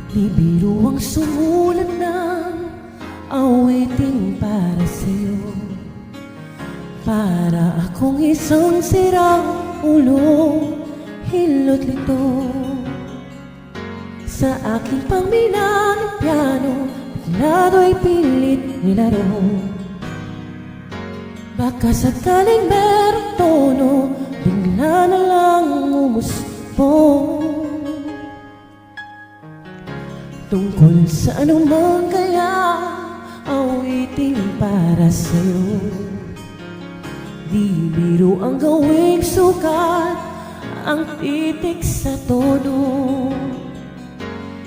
Di biro ang sumulat ng awitin para sa'yo. Para akong isang sirang ulo, hilot lito. Sa aking pangmina ng piano, biglado'y pilit nilaro. Baka sakaling merong tono, bigla na lang umusbong. Tungkol sa anumang kaya, awitin para sa'yo. Di biro ang gawing sukat, ang titik sa tono.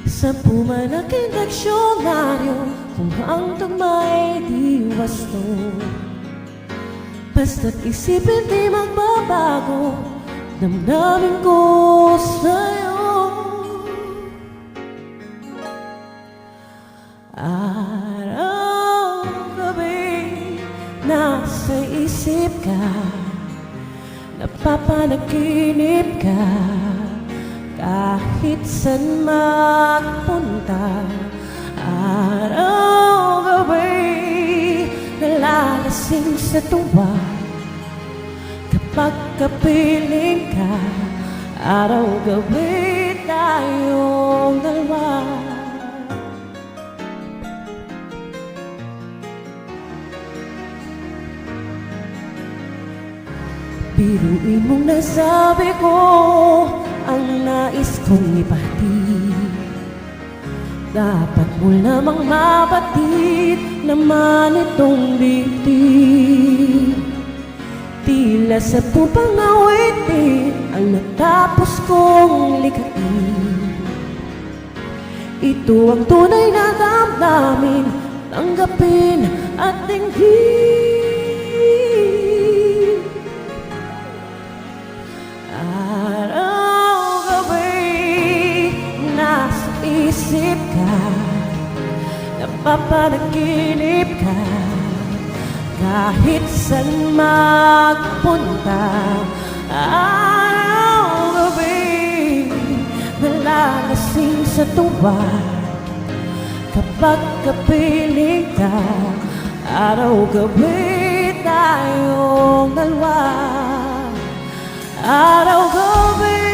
Sa pumanaking diksyonaryo, kung ang tugma'y di wasto. Basta't isipin di magbabago, damdamin ko sa'yo. Araw-gabi, nasa isip ka, napapanaginip ka. Kahit san magpunta, araw-gabi, nalalasing sa tuwa. Kapag kapiling ka, araw-gabi tayong dalawa. Biruin mong nasabi ko ang nais kong ipahatid. Dapat mo lamang mapatid naman itong dibdib. Tila sa pupang awitin ang natapos kong likhain. Ito ang tunay na damdamin, tanggapin at dinggin. Isip ka, napapanaginip ka. Kahit san magpunta, araw-gabi, nalalasing sa tuwa. Kapag kapiling ka, araw-gabi tayong dalawa. Araw-gabi,